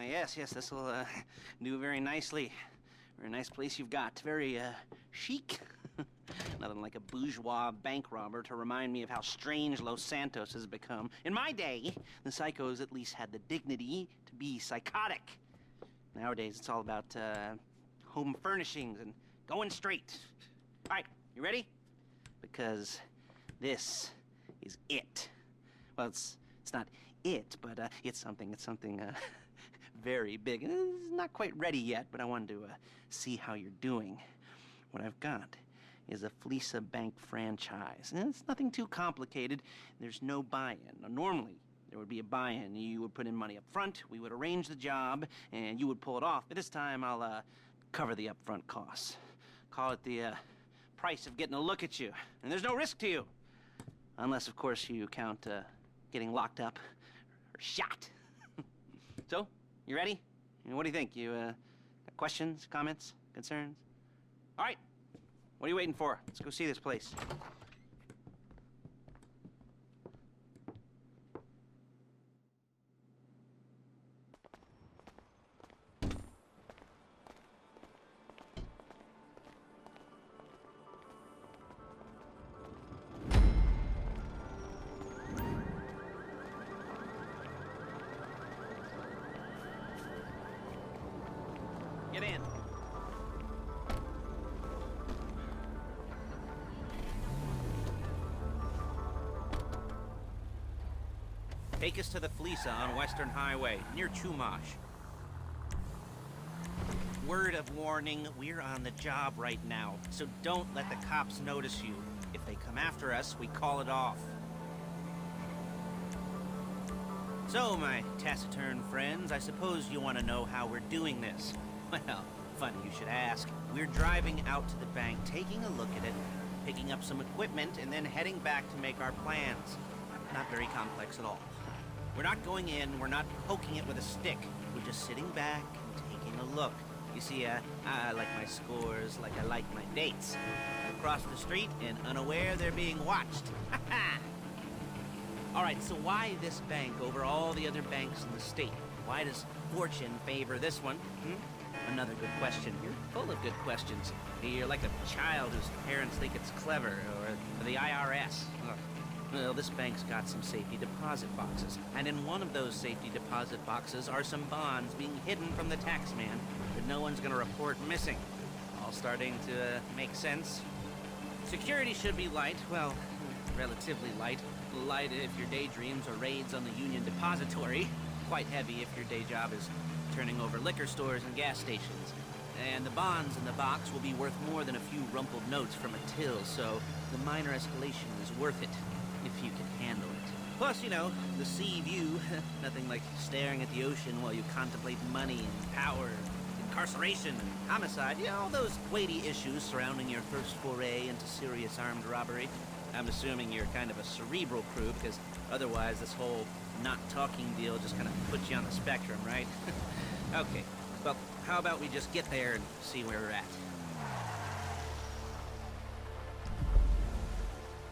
Yes, this will do very nicely. Very nice place you've got. Very chic. Nothing like a bourgeois bank robber to remind me of how strange Los Santos has become. In my day, the psychos at least had the dignity to be psychotic. Nowadays, it's all about home furnishings and going straight. All right, you ready? Because this is it. Well, it's not it, but it's something very big. It's not quite ready yet, but I wanted to see how you're doing. What I've got is a Flecca Bank franchise. And it's nothing too complicated. There's no buy-in. Now, normally, there would be a buy-in. You would put in money up front, we would arrange the job, and you would pull it off. But this time, I'll cover the upfront costs. Call it the price of getting a look at you. And there's no risk to you. Unless, of course, you count getting locked up or shot. So, you ready? What do you think? You got questions, comments, concerns? All right. What are you waiting for? Let's go see this place. Get in. Take us to the Flecca on Western Highway, near Chumash. Word of warning, we're on the job right now, so don't let the cops notice you. If they come after us, we call it off. So, my taciturn friends, I suppose you want to know how we're doing this. Well, funny you should ask. We're driving out to the bank, taking a look at it, picking up some equipment, and then heading back to make our plans. Not very complex at all. We're not going in, we're not poking it with a stick. We're just sitting back and taking a look. You see, I like my scores like I like my dates. Across the street and unaware they're being watched. Ha ha! Alright, so why this bank over all the other banks in the state? Why does fortune favor this one? Another good question. You're full of good questions. You're like a child whose parents think it's clever, or the IRS. Ugh. Well, this bank's got some safety deposit boxes, and in one of those safety deposit boxes are some bonds being hidden from the tax man that no one's gonna report missing. All starting to make sense. Security should be light, well, relatively light. Light if your daydreams are raids on the Union Depository. Quite heavy if your day job is turning over liquor stores and gas stations. And the bonds in the box will be worth more than a few rumpled notes from a till, so the minor escalation is worth it, if you can handle it. Plus, you know, the sea view, nothing like staring at the ocean while you contemplate money and power, incarceration and homicide, you know, all those weighty issues surrounding your first foray into serious armed robbery. I'm assuming you're kind of a cerebral crew, because otherwise this whole not talking deal just kind of puts you on the spectrum, right? Okay, well, how about we just get there and see where we're at?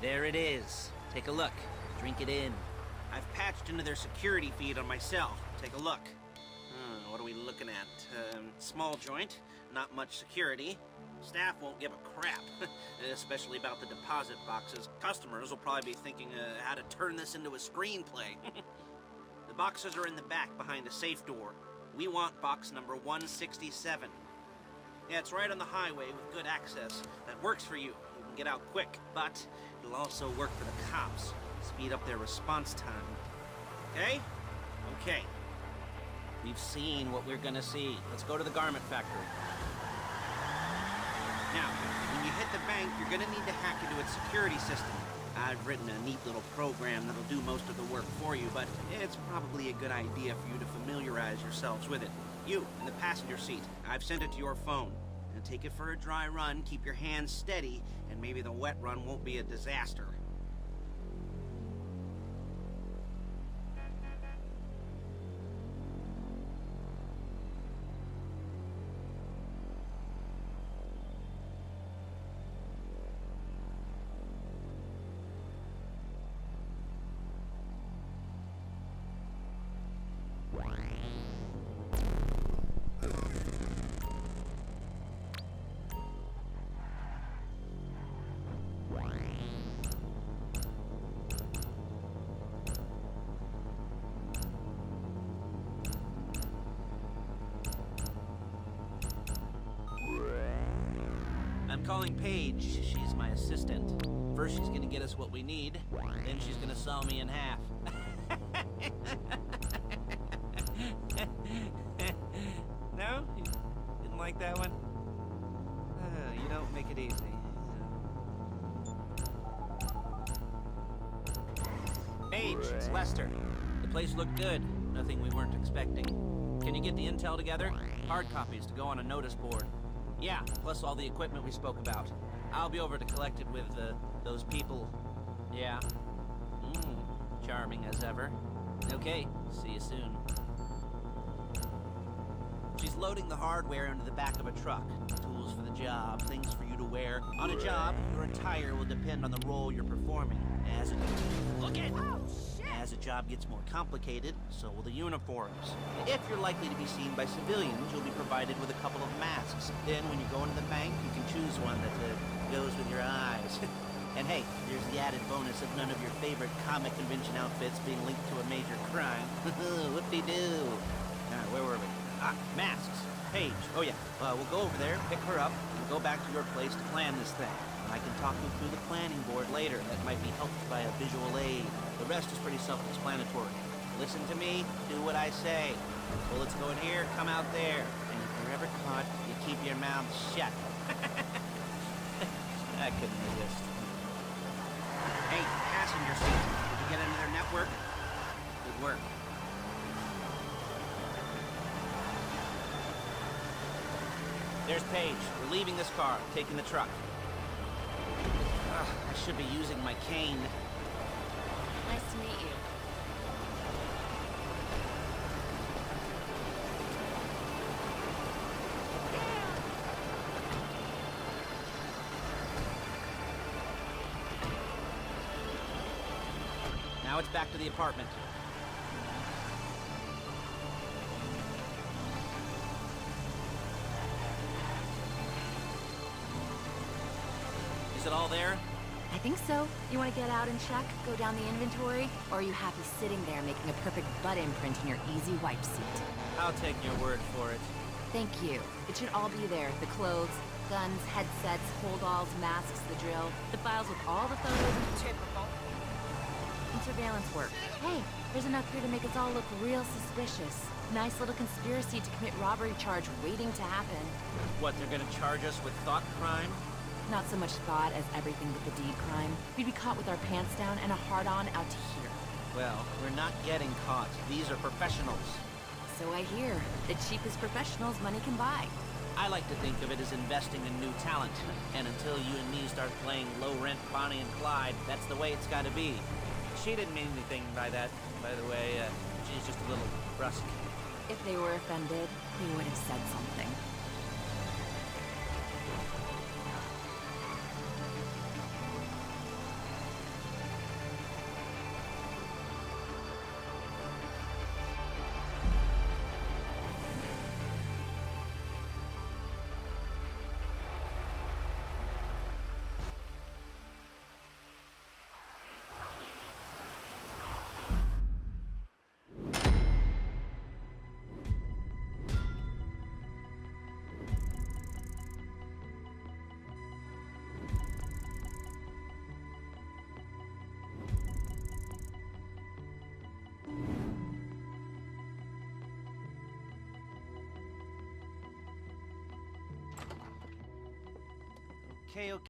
There it is. Take a look. Drink it in. I've patched into their security feed on myself. Take a look. What are we looking at? Small joint, not much security. Staff won't give a crap, especially about the deposit boxes. Customers will probably be thinking how to turn this into a screenplay. The boxes are in the back behind a safe door. We want box number 167. Yeah, it's right on the highway with good access. That works for you. You can get out quick, but it'll also work for the cops. Speed up their response time. Okay? Okay. We've seen what we're gonna see. Let's go to the garment factory. Now, when you hit the bank, you're gonna need to hack into its security system. I've written a neat little program that'll do most of the work for you, but it's probably a good idea for you to familiarize yourselves with it. You, in the passenger seat, I've sent it to your phone. And take it for a dry run, keep your hands steady, and maybe the wet run won't be a disaster. calling Paige. She's my assistant. First she's gonna get us what we need, then she's gonna saw me in half. No? You didn't like that one? You don't make it easy. Paige, it's Lester. The place looked good. Nothing we weren't expecting. Can you get the intel together? Hard copies to go on a notice board. Yeah, plus all the equipment we spoke about. I'll be over to collect it with, those people. Yeah. Charming as ever. Okay, see you soon. She's loading the hardware into the back of a truck. Tools for the job, things for you to wear. On a job, your attire will depend on the role you're performing. As a job gets more complicated, so will the uniforms. If you're likely to be seen by civilians, you'll be provided with a couple of masks. Then, when you go into the bank, you can choose one that goes with your eyes. And hey, there's the added bonus of none of your favorite comic convention outfits being linked to a major crime. Whoop-de-doo. Alright, where were we? Masks. Paige. Oh yeah, we'll go over there, pick her up, and go back to your place to plan this thing. And I can talk you through the planning board later. That might be helped by a visual aid. The rest is pretty self-explanatory. Listen to me, do what I say. Bullets go in here, come out there. And if you're ever caught, you keep your mouth shut. I couldn't resist. Hey, passenger seat. Did you get into their network? Good work. There's Paige. We're leaving this car, taking the truck. I should be using my cane. Nice to meet you. Now it's back to the apartment. Is it all there? I think so. You want to get out and check? Go down the inventory? Or are you happy sitting there making a perfect butt imprint in your easy wipe seat? I'll take your word for it. Thank you. It should all be there. The clothes, guns, headsets, holdalls, masks, the drill, the files with all the photos and typical. And surveillance work. Hey, there's enough here to make us all look real suspicious. Nice little conspiracy to commit robbery charge waiting to happen. What, they're gonna charge us with thought crime? Not so much thought as everything but the deed crime. We'd be caught with our pants down and a hard-on out to here. Well, we're not getting caught. These are professionals. So I hear. The cheapest professionals money can buy. I like to think of it as investing in new talent. And until you and me start playing low-rent Bonnie and Clyde, that's the way it's gotta be. She didn't mean anything by that, by the way. She's just a little brusque. If they were offended, we would have said something. Okay, okay.